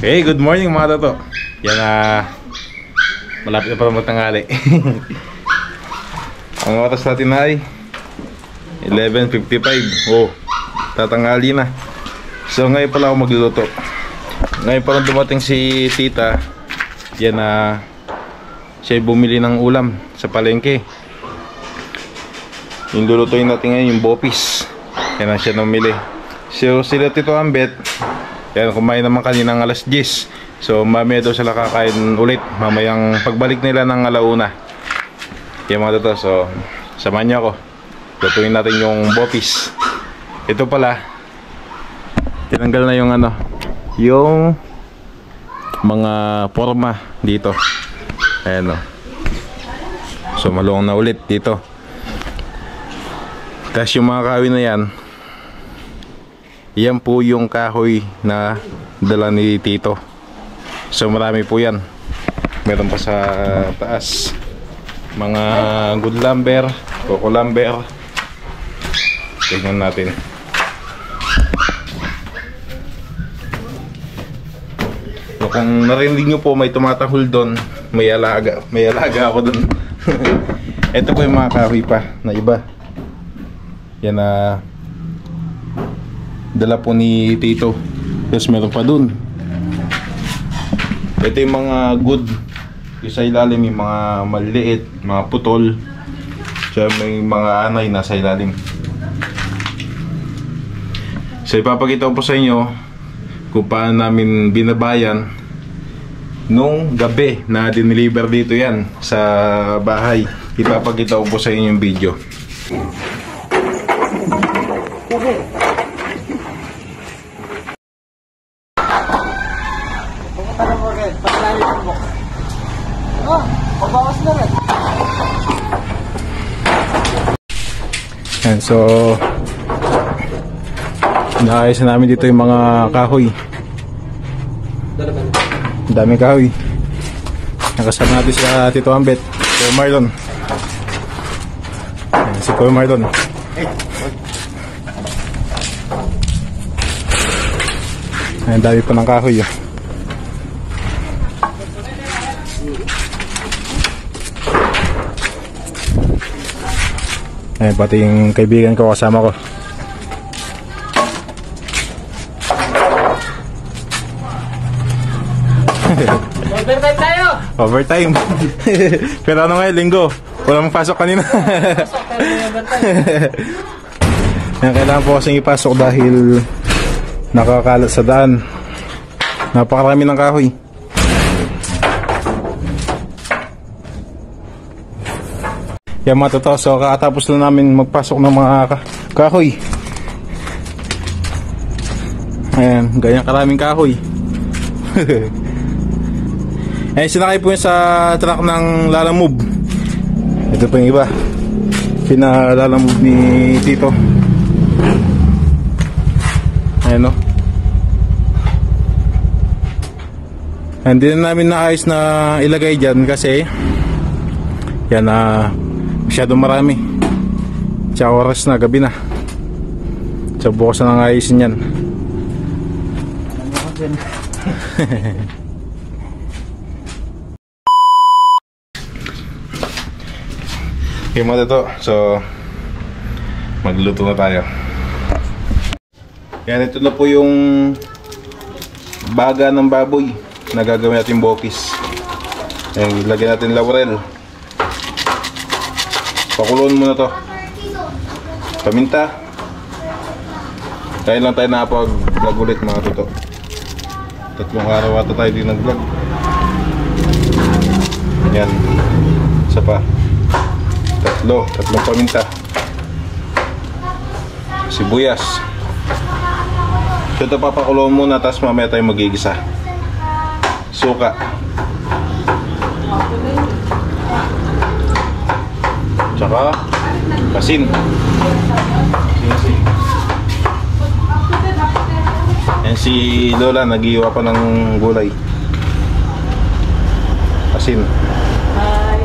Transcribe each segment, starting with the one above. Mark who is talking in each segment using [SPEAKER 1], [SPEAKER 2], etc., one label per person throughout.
[SPEAKER 1] Hey, good morning mga toto. Yan malapit na para magtanghali. Ang oras natin ay 11:55. Oh, tatanghali na. So ngayon pala ako magluluto. Ngayon pala dumating si tita. Yan siya bumili ng ulam sa palengke. Yung lulutuin natin ngayon yung bopis. Yan siya namili. So sila Tito Ambet, yan kumain naman kaninang alas 10. So mamaya daw sila kakain ulit mamayang pagbalik nila ng alauna. Yan mga toto. So samahan niyo ako. Lutuin natin yung bopis. Ito pala, tinanggal na yung yung mga forma dito. Ayan o. So maluwang na ulit dito. Tapos yung mga kahoy na yan, yan po yung kahoy na dala ni Tito. So marami po yan. Meron pa sa taas mga good lumber, coco lumber. Tingnan natin. So, kung narinig nyo po may tumatahol doon, may alaga ako doon. Ito po yung mga kahoy pa na iba. Yan dala po ni Tito. Tapos meron pa dun. Ito yung mga good. Yung sa ilalim yung mga maliliit, mga putol. So may mga anay nasa ilalim. So ipapakita ko po sa inyo kung paano namin binabayan nung gabi na dineliver dito yan sa bahay. Ipapakita ko po sa inyo yung video. And so naayos na namin dito yung mga kahoy. Daming kahoy. Nakasama natin si Tito Ambet, Kuya Marlon. Ayan, si Kuya Marlon. Ayan, dami pa ng kahoy. Ayan, pati yung kaibigan ko kasama ko.
[SPEAKER 2] Overtime tayo!
[SPEAKER 1] Overtime! Pero ano ngayon, linggo? Wala mong pasok kanina.
[SPEAKER 2] Pasok, pero may overtime.
[SPEAKER 1] Ayan, kailangan po kasing ipasok dahil nakakalat sa daan. Napakarami ng kahoy. Yan mga totoo, so kakatapos lang namin magpasok ng mga kahoy. Ayan, ganyan karaming kahoy. Ayan, sinakay po yun sa truck ng Lalamove. Ito po yung iba, pinalalamove ni Tito. Ayan o. Hindi na namin naayos na ilagay dyan kasi yan masyadong marami. Tsaka oras na, gabi na. So bukas na nangayisin yan. Okay mga toto, so magluto na tayo. Yan, ito na po yung baga ng baboy na gagawin natin bopis. Ayan, ilagyan natin laurel. Pakuloan muna to. Paminta. Kaya lang tayo nakapag-vlog ulit mga toto. 3 araw ata tayo din nag-vlog. Yan. Isa pa. 3 paminta. Sibuyas. Ito papakuloan muna, tapos mamaya tayo magigisa. Suka. Tsaka asin. Yan si Lola, nag-iwa pa ng gulay. Asin.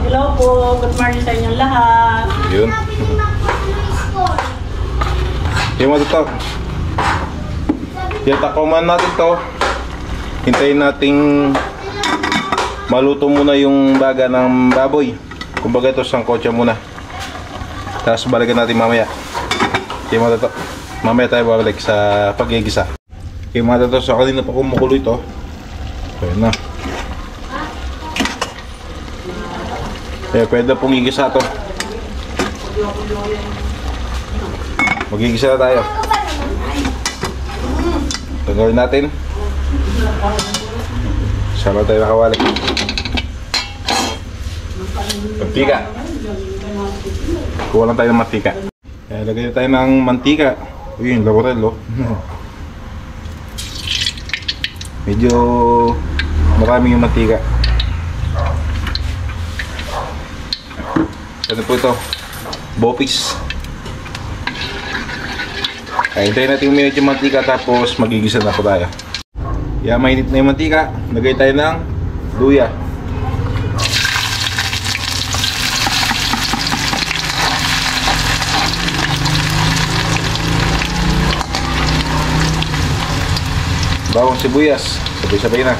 [SPEAKER 2] Hello po, good morning sa inyong lahat.
[SPEAKER 1] Yun. Yung mga ito, tiyatakoman natin to. hintayin nating maluto muna yung baga ng baboy. Kumbaga ito sangkotsa muna. Tapos balikan natin mamaya. Okay mga tato, mamaya tayo babalik sa pagigisa. Okay mga tato, sa kanina pa kumukulo ito. Okay na. Pwede pong igisa ito. Magigisa na tayo. Tanggalin natin. Sama tayo nakawalik. Mantika. Kuha lang tayo ng mantika. Lagay tayo ng mantika. Uy, yung laurel oh. Medyo marami yung mantika. Ano po ito? Bopis. Hintayin natin uminit yung mantika tapos magigisa na po tayo. Kaya mainit na yung mantika, lagay tayo ng luya. Bawang sibuyas, sabay-sabay na.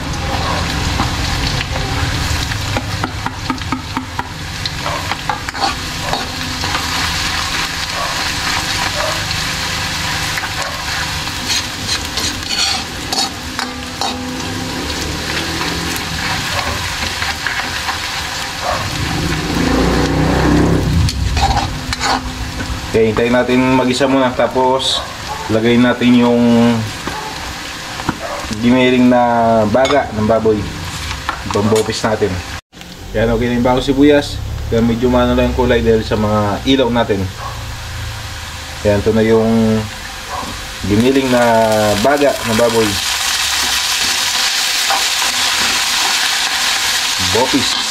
[SPEAKER 1] Okay, hintayin natin mag-isa muna tapos lagay natin yung giniling na baga ng baboy. Bambopis natin. Yan, okay na yung bawang sibuyas. Kaya medyo mano lang yung kulay dahil sa mga ilaw natin. Yan, ito na yung giniling na baga ng baboy. Bopis.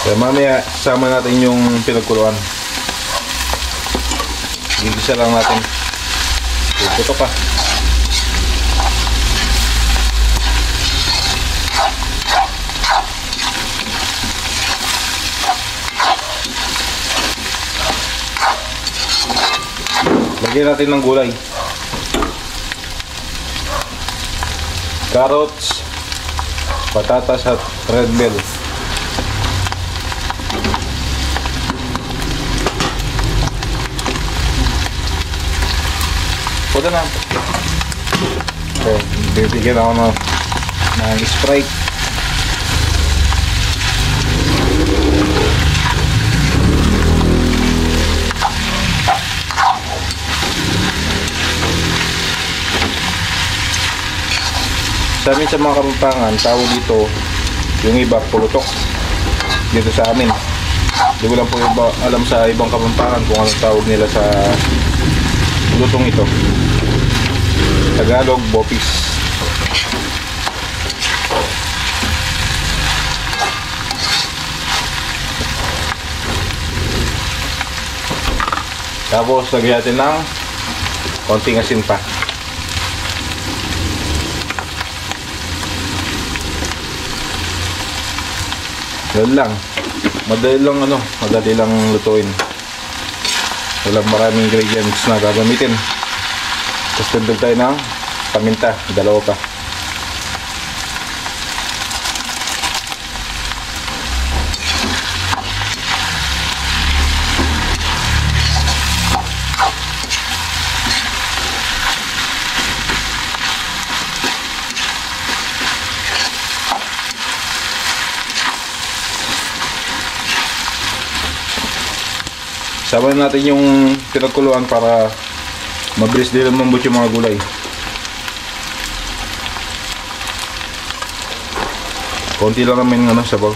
[SPEAKER 1] Kaya mamaya sama natin yung pinagkuluan. Gigisa lang natin. Puto pa. Lagyan natin ng gulay. Carrots, patatas at red bell. Puto na. Okay, bibigyan ako ng Sprite. Sa amin sa mga Kapampangan, tawag dito yung iba pulutok. Dito sa amin. Hindi ko lang po alam sa ibang Kapampangan kung anong tawag nila sa lutong ito. Tagalog, bopis. Tapos lagyan natin ng konting asin pa. Yan lang. Madali lang lutuin. Walang maraming ingredients na gagamitin. Tapos dagdag tayo ng paminta, dalawa pa. Sama natin yung pinagkuluan para mabilis din lumambot yung mga gulay. Konti lang naman sabaw.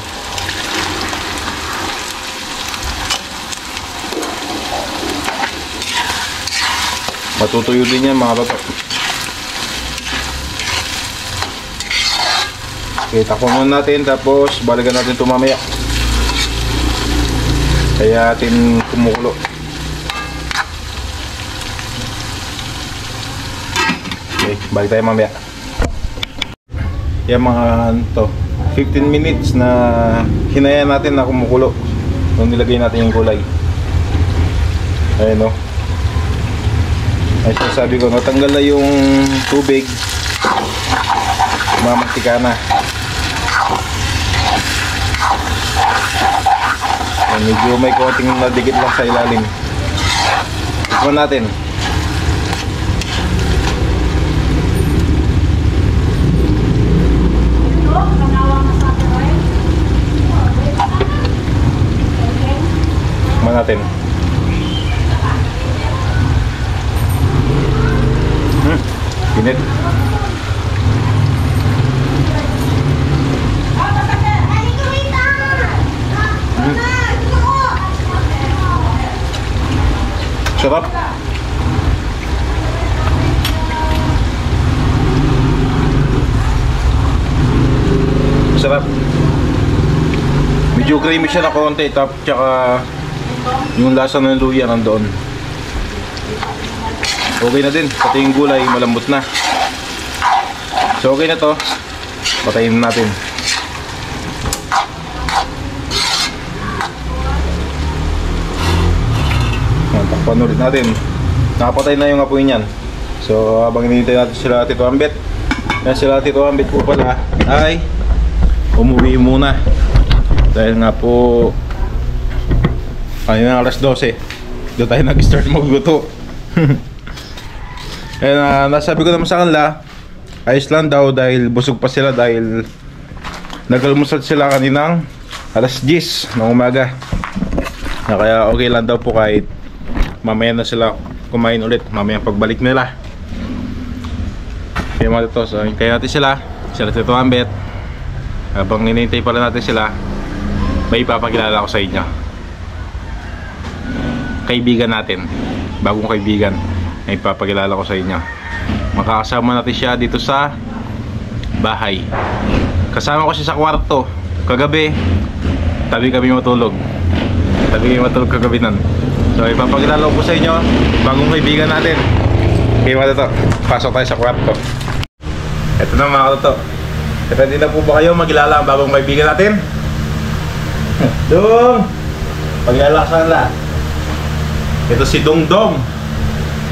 [SPEAKER 1] Matutuyo din yan mga bata. Okay, takpan natin tapos balikan natin ito mamaya. Kaya atin kumukulo. Okay, balik tayo mamaya. Yan mga 15 minutes na hinayaan natin na kumukulo nung nilagay natin yung gulay. Ayun o. Ay sinasabi ko, natanggal na yung tubig. Mamantika na. Ay, medyo may konting nadikit lang sa ilalim. Tikman natin. Tikman natin. Init. Sarap. Sarap. Medyo creamy siya na konti, tsaka yung lasa ng luya nandoon. Okay na din, pati yung gulay malambot na. So okay na to. Patayin natin. Takpan ulit natin. Nakapatay na yung apoy niyan. So habang hinihintay natin sila Tito Ambet, yan sila Tito Ambet po pala ay umuwi muna. Dahil nga po kanina alas 12 doon tayo nag-start magluto. And nasabi ko naman sa kanila, ayos lang daw dahil busog pa sila dahil nag-almusal sila kaninang alas 10 ng umaga. Kaya okay lang daw po kahit mamaya na sila kumain ulit, mamaya pagbalik nila. Kaya mga tito, so hintayin natin sila Tito Ambet. Habang hinihintay pala natin sila, may ipapakilala ko sa inyo. Kaibigan natin, bagong kaibigan ay ipapakilala ko sa inyo. Makakasama natin siya dito sa bahay. Kasama ko siya sa kwarto. Kagabi, tabi kami matulog. Kagabi nun. So ipapakilala ko po sa inyo bagong kaibigan natin. Okay mga tito, pasok tayo sa kwarto. Ito na mga tito. Ready na po ba kayo magkilala ang bagong kaibigan natin? Dong! Pagkilala ka na. Ito si Dongdong.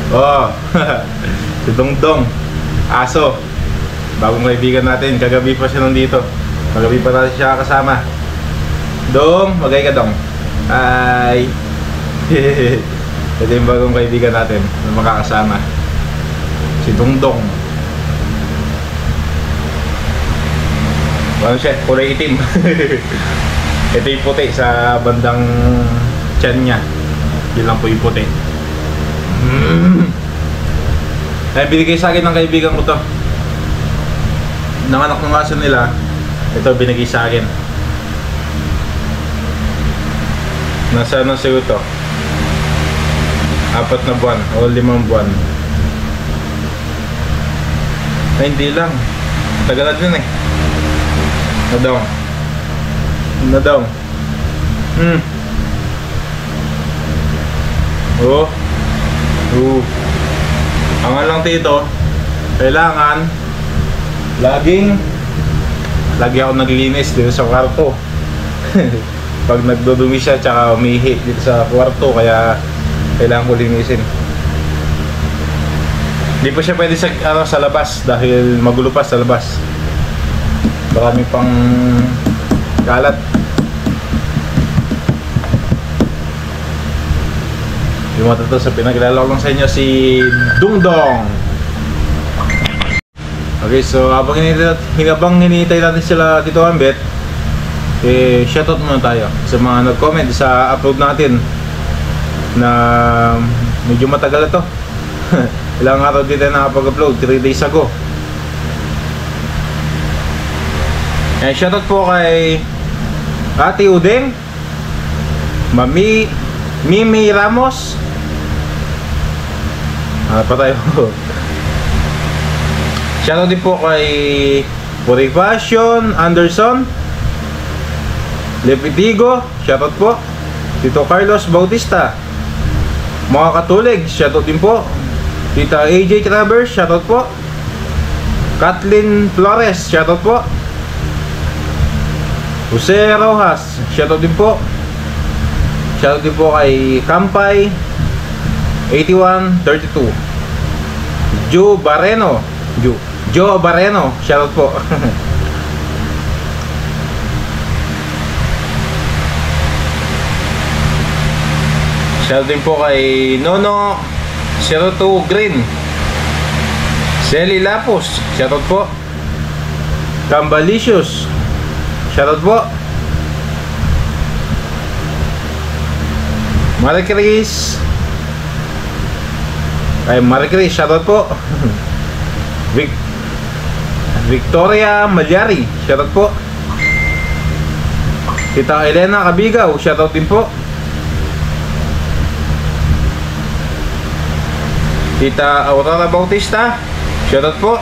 [SPEAKER 1] Oh, si Dongdong. Aso. Bagong kaibigan natin. Kagabi pa siya nandito. Kagabi pa natin siya kasama. Dong, magay ka Dong. Hi. Ito yung bagong kaibigan natin na makakasama. Si Dongdong. Ano siya? Kulay itim. Ito yung puti sa bandang tiyan niya. Yun lang po yung puti. Ay, binigay sa akin ng kaibigan ko to. Nanganak ng aso nila. Ito binigay sa akin. Nasa ano sa'yo to? 4 na buwan o 5 buwan. Ay, hindi lang. Tagal na din eh. Nadaw. Ang lang tito, kailangan lagi ako naglilinis dito sa kwarto. Pag nagdudumi siya tsaka umihi dito sa kwarto, kaya kailangan ko linisin. Hindi pa siya pwede sa labas dahil magulo pa sa labas. Marami pang kalat. Yung mga sa pinaglalaro lang sa inyo si Dongdong. Okay, so habang hinihintay natin sila Tito Ambet, shoutout muna tayo sa mga nag-comment sa upload natin na medyo matagal na to. Ilang araw din tayo nakapag-upload, 3 days ago. Shoutout po kay Ate Udeng, Mimi Ramos. Pa tayo. Shoutout din po kay Purification Anderson, Lepitigo, shoutout po. Tito Carlos Bautista, mga katulig, shoutout din po. Tita AJ Travers, shoutout po. Kathleen Flores, shoutout po. Jose Rojas, shoutout din po. Shoutout din po kay Kampay 8132. Joe Barreno. Joe Barreno. Shoutout po. Shoutout din po kay Nono 02 Green. Selly Lapos. Shoutout po. Cambalicious. Shoutout po. Marie Chris. Ay, Marie Chris, shoutout po. Victoria Malyari, shoutout po. Tita Elena Cabigaw, shoutout din po. Tita Aurora Bautista, shoutout po.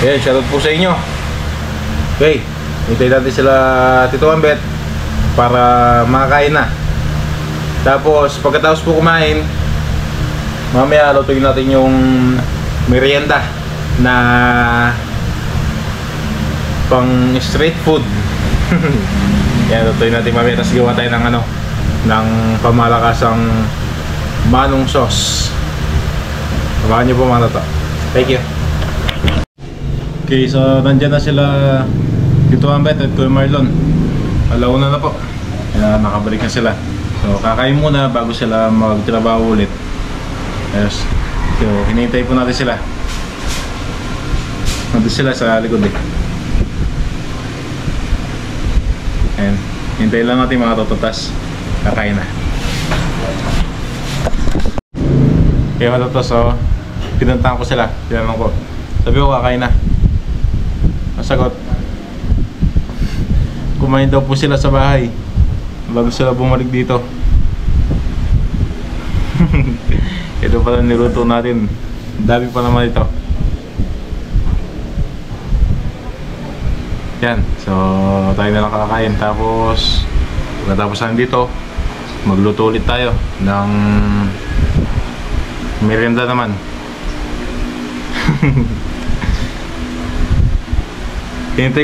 [SPEAKER 1] Ayan, shoutout po sa inyo. Okay, hintayin natin sila Tito Ambet para makakain na. Tapos pagkatapos po kumain, mamaya lutuin natin yung merienda na pang street food. Yan, lutuin natin mamaya. Tapos gawa tayo ng ano, ng pamalakasang manong sauce. Abangan nyo po mga tato. Thank you. Okay, so nandyan na sila Tito Ambet at Kuya Marlon. Alauna na po. Kaya nakabalik na sila. So kakain muna bago sila magtrabaho ulit. Yes. So hinihintay po natin sila. Nandun sila sa likod eh. Ayan. Hintayin lang natin mga tototas. Kakain na. Kaya mga tototas, so pinuntahan ko sila. Tinanong ko. Sabi ko kakain na. Masagot. Kumain daw po sila sa bahay bago sila bumalik dito. Ito pala niluto natin. Dami pa naman ito. Yan. So tayo na lang kakain. Tapos pagkatapos natin dito, magluto ulit tayo ng merienda naman. Hinintay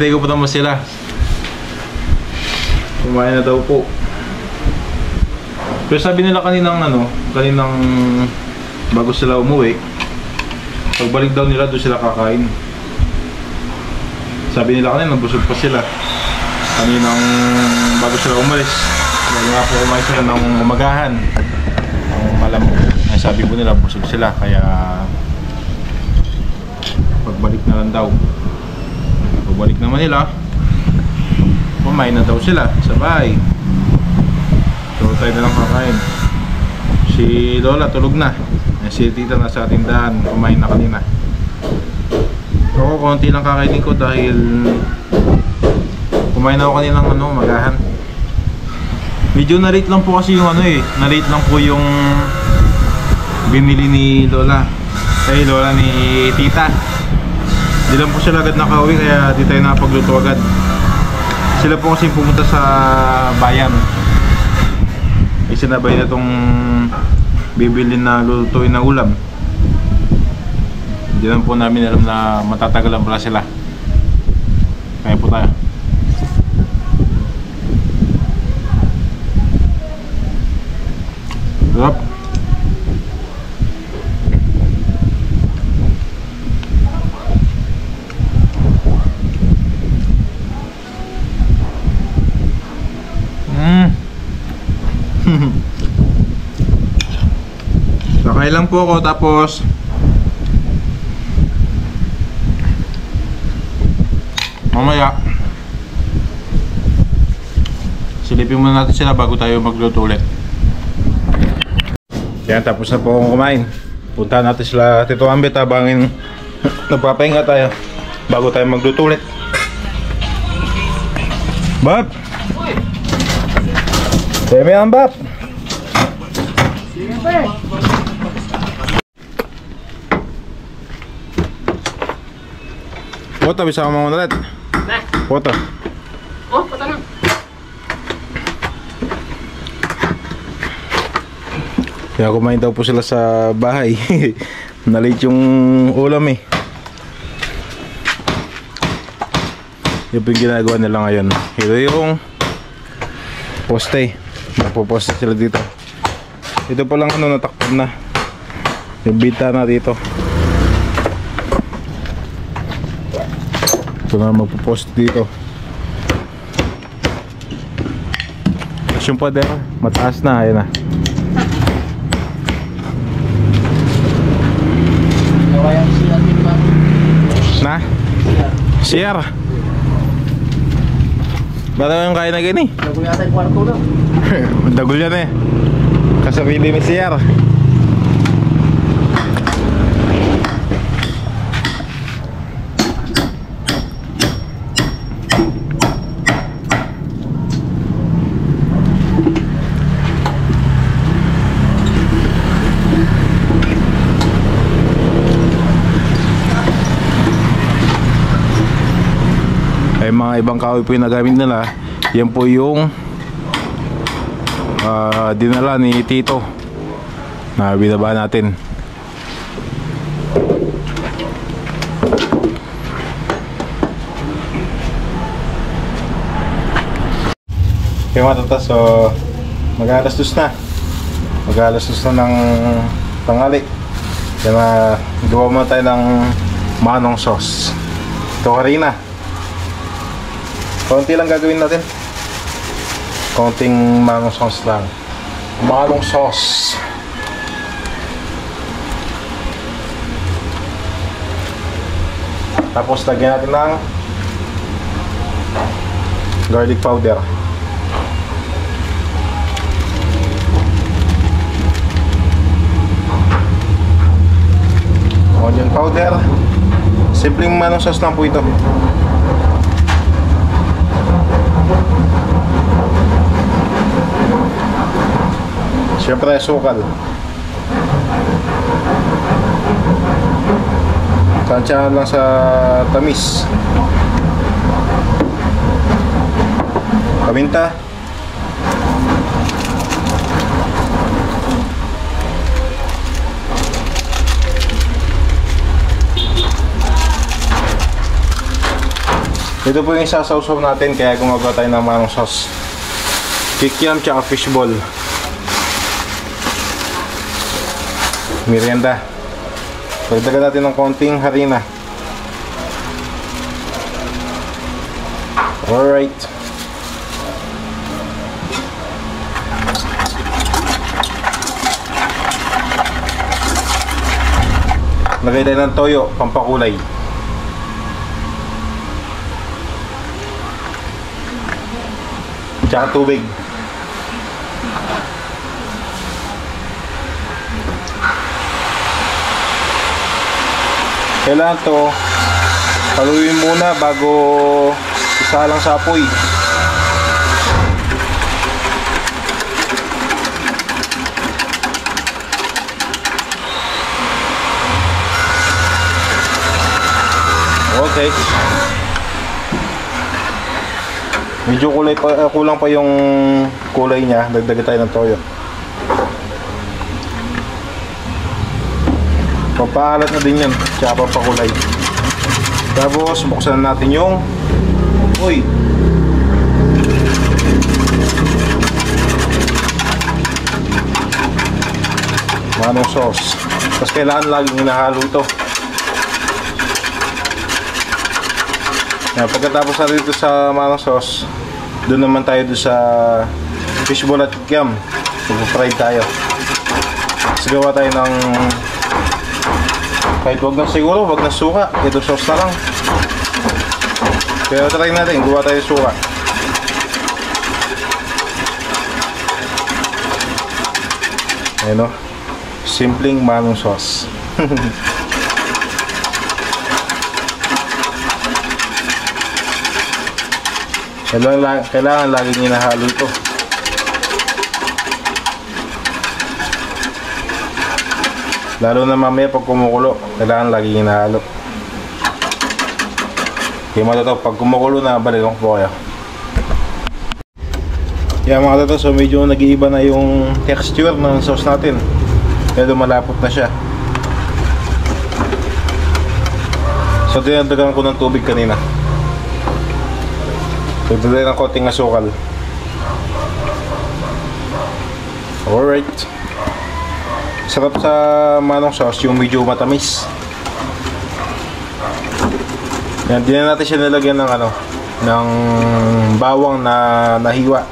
[SPEAKER 1] ko pa naman sila. Kumain na daw po. Pero sabi nila kaninang bago sila umuwi, pagbalik daw nila doon sila kakain. Sabi nila kanina busog pa sila. Kaninang bago sila umalis, dahil nga po kumain sila ng umagahan. Ay sabi po nila busog sila, kaya pagbalik na lang daw. Pagbalik naman nila, kumain na daw sila sa bahay. So tayo na lang kakain. Si Lola tulog na. Si Tita nasa tindahan, kumain na kanina. Ako konti lang kakainin ko dahil kumain na ako kaninang magahan. Medyo na-late lang po kasi yung na-late lang po yung binili ni Lola. Ay Lola ni Tita. Di lang po sila agad nakauwi, kaya di tayo nakapagluto agad. Sila po kasi pumunta sa bayan. Isinabay na itong bibili na lutuin na ulam. Hindi lang po namin alam na matatagalan pala sila. Kaya po tayo. Sarap. Sakay lang po ako, tapos mamaya silipin muna natin sila bago tayo magluto ulit. Yan, tapos na po akong kumain. Puntahan natin sila Tito Ambet habang nagpapahinga tayo bago tayo magluto ulit. Bab! Deme yan, Bab! Foto, bisa ka mga ulit. Foto.
[SPEAKER 2] Oh, foto lang.
[SPEAKER 1] Kaya kumain daw po sila sa bahay. Nalate yung ulam eh. Yung ginagawa nila ngayon. Ito yung poste. Napoposte sila dito. Ito pa lang ano, natakpan na yung bintana dito. Ito na magpo-post dito. Tapos yung pader, mataas na, ayan na. Na? CR? Ba't yung kaya na gini?
[SPEAKER 3] Dagol yata yung kwarto na.
[SPEAKER 1] Dagol yan eh. Kasabili ni CR. Ay mga ibang kahoy po yung nagamit nila. Yan po yung dinala ni Tito na binaba natin. Okay mga tata, so mag-alas-dos na. Mag-alas-dos na ng tanghali. Kaya na gawa muna tayo ng manong sauce. Ito harina. Konti lang gagawin natin. Konting manong sauce lang. Manong sauce. Tapos lagyan natin ng garlic powder. Onion powder. Simpleng manong sauce lang po ito. Siyempre sukal. Tansyahan lang sa tamis. Paminta. Ito po yung isasawsaw natin, kaya gumagawa tayo ng manong sauce. Kikiam tsaka fishball. Merienda. Pagdagan natin ng konting harina. Alright. Lagay tayo ng toyo, pampakulay. Tsaka tubig. Kailangan to haluin muna bago isalang sa apoy. Okay. Medyo kulang pa yung kulay niya. Dagdagan tayo ng toyo. Papahalat na din yan, tsaka papakulay. Tapos buksan natin yung uy. Manong sauce. Tapos kailangan laging hinahalo ito. Pagkatapos natin dito sa manong sauce, doon naman tayo doon sa fishball at kikiam. Mag-fry tayo. Tapos gawa tayo ng kahit wag na siguro, wag na suka. Ito sauce na lang. Kaya try natin, gawa tayo suka. Ayan o. Simpleng manong sauce. Kailangan laging hinahalo ito. Lalo na mamaya pag kumukulo, kailangan laging hinahalo. Kaya mga tataw, pag kumukulo na, balikan ko po kayo. Kaya mga tataw, so medyo nag-iiba na yung texture ng sauce natin. Kaya lumalapot na siya. So dinadagan ko ng tubig kanina. Dagdagan ng konting asukal. Alright. Sarap sa manong sauce yung medyo matamis. Yan, di na natin siya nilagyan ng ng bawang na nahiwa.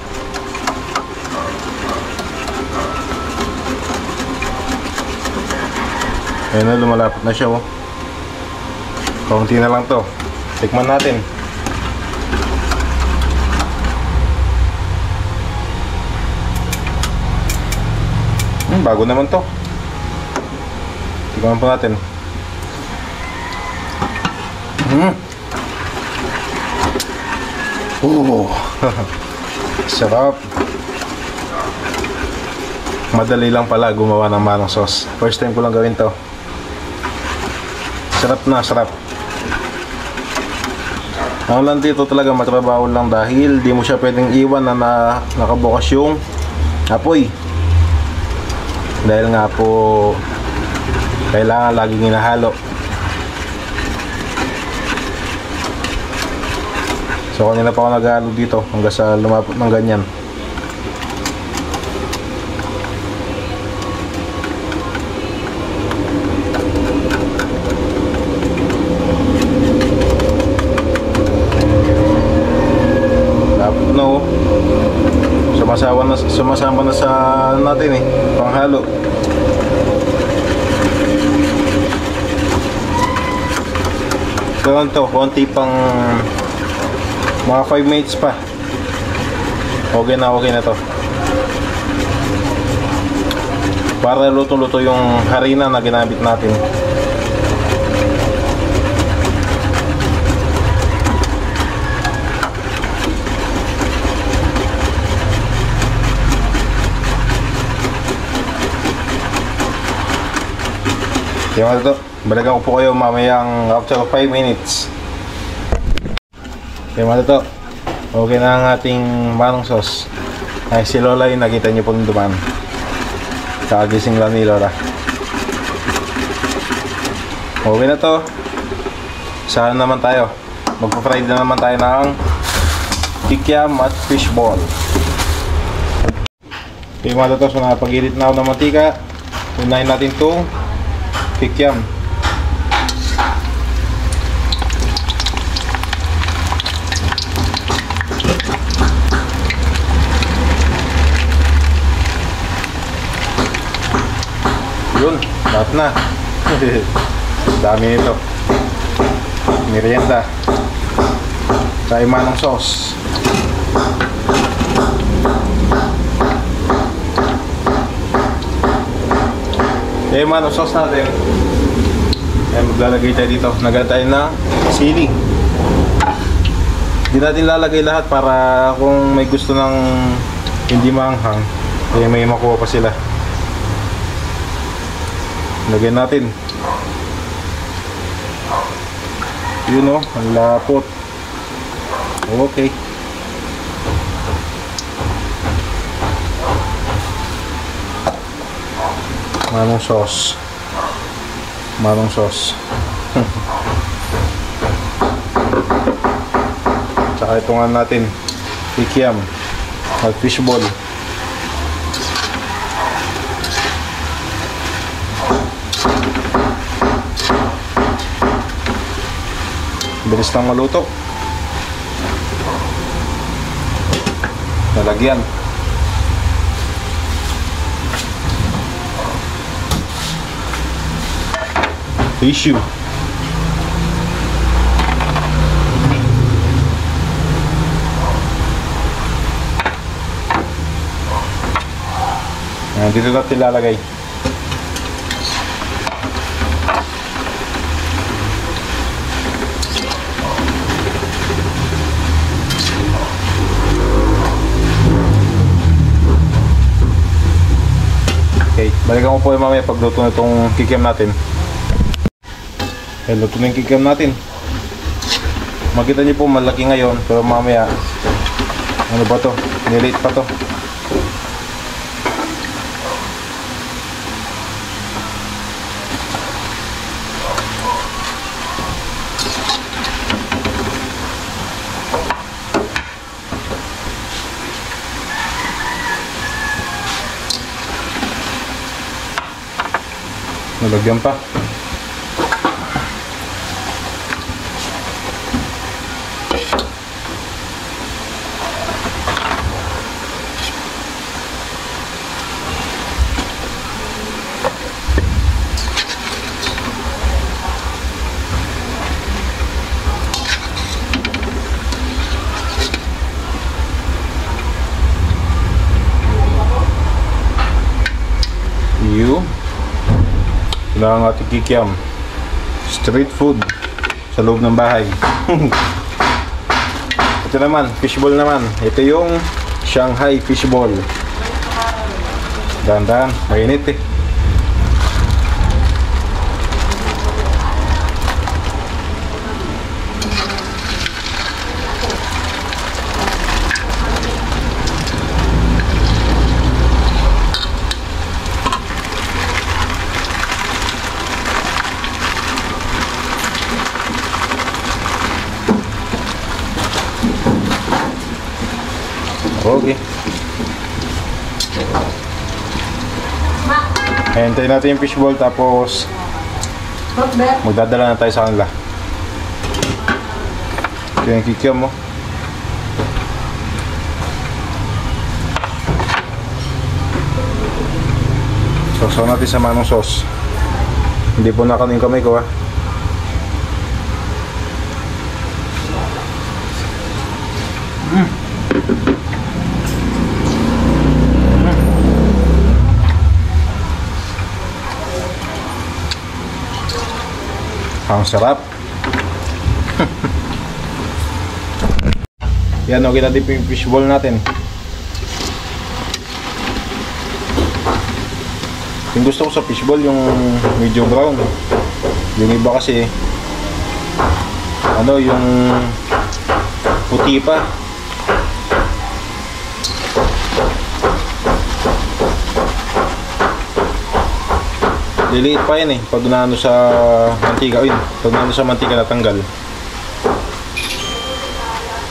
[SPEAKER 1] Ayan na, lumalapit na siya, oh. Kaunti na lang to. Tikman natin. Bago naman to. Tikman po natin. Sarap. Madali lang pala gumawa ng manong sauce. First time ko lang gawin to. Sarap na, sarap. Ang lang dito talaga matrabaho lang dahil di mo siya pwedeng iwan na nakabukas yung apoy. Dahil nga po kailangan laging hinahalo. So kanina pa ako naghalo dito hanggang sa lumapot ng ganyan. Lapot na, oh. Sumasama na sa natin eh, panghalo. Gawin to, konti pang mga 5 minutes pa. Okay na to. Para luto-luto yung harina na ginamit natin. Kaya mga to, balikan ko po kayo mamayang after 5 minutes. Kaya mga to, okay na ang ating manong sauce. Ay, si Lola yung nakita nyo po nung dumaan. Kakagising lang ni Lola. Okay na to. Saan naman tayo? Magpa-fry na naman tayo ng kikiam at fishball. Kaya mga to, so nakapag-edit na ako ng mantika. Unahin natin itong kikiam. Yun, lahat na. Dami nito. Merienda. Sa manong sauce. Eh, manong sauce natin. Ayan, maglalagay tayo dito. Nagantay na sili. Hindi natin lalagay lahat para kung may gusto ng hindi maanghang, eh may makuha pa sila. Lagyan natin. Yun, oh, ang lapot. Okay. Manong sauce. Manong sauce. Tsaka ito nga natin, kikiam at fishball. Bilis lang maluto. Nalagyan. Tissue. Dito natin ilalagay. Okay, balikan ko po yung mamaya pagluto na itong kikiam natin. Okay, luto na yung kikiam natin. Makita niyo po malaki ngayon, pero mamaya ano ba to? Nilate pa to. Nalagyan pa. Wala ang ating kikiam. Street food sa loob ng bahay. Ito naman, fishball naman. Ito yung Shanghai fishball. Dahan-dahan, mainit eh. Okay. Hintayin natin yung fishball tapos magdadala na tayo sa kanila. Ito yung kikiam mo. Sausaw natin sa manong sauce. Hindi po nakanin yung kamay ko ha. Ang sarap. Yan, okay natin yung fishball natin. Yung gusto ko sa fishball yung medyo brown. Yung iba kasi ano, yung puti pa. Liliit pa yan eh, pag naano sa mantika. Ayun, pag naano sa mantika natanggal.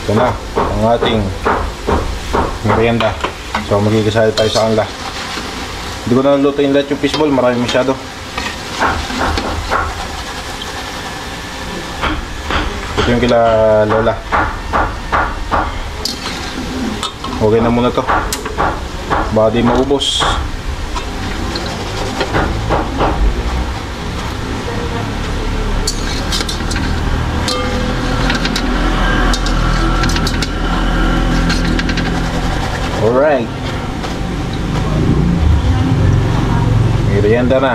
[SPEAKER 1] Ito na, ang ating merienda. So magkikasali tayo sa kanila. Hindi ko na lutuin lahat yung fishball, marami masyado. Ito yung kila Lola. Okay na muna to, baka di maubos. Alright. Merienda na.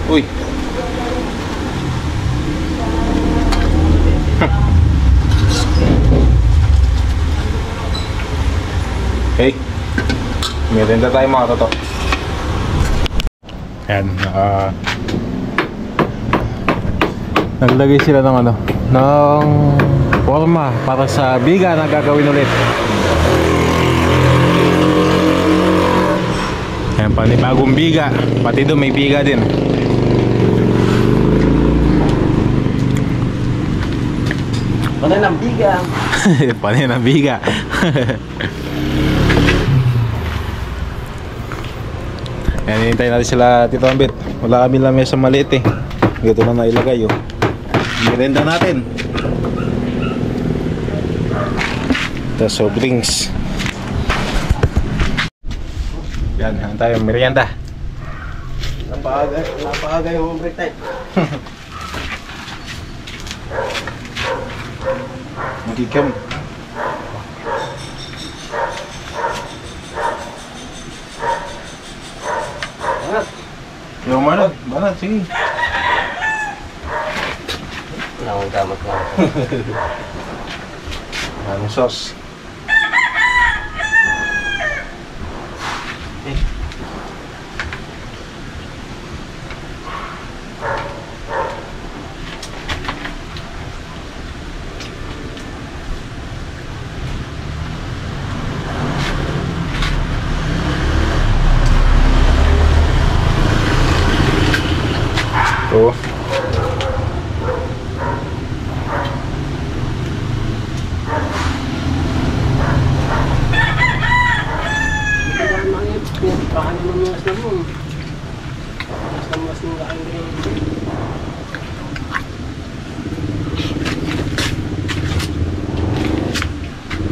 [SPEAKER 1] Uy. Okay. Merienda tayo mga toto. Ayan. Naglagay sila ng ano, ng forma para sa biga na gagawin ulit. Ayan, panibagong biga. Pati doon may biga din.
[SPEAKER 3] Panay ng biga.
[SPEAKER 1] Panay ng biga. Ayan, hintayin natin sila Tito Ambit. Wala kami lamesa maliit eh. Ito na nailagay oh. Merenda natin. Tapos soft drinks. Yan, hanggang tayo merienda.
[SPEAKER 3] Napaaga yung break time.
[SPEAKER 1] Magkikam.
[SPEAKER 3] Banat.
[SPEAKER 1] Yung mana? Banat, sige.
[SPEAKER 3] Nakong damat lang.
[SPEAKER 1] Anong sauce? Oh.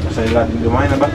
[SPEAKER 1] Masaya natin kumain na ba?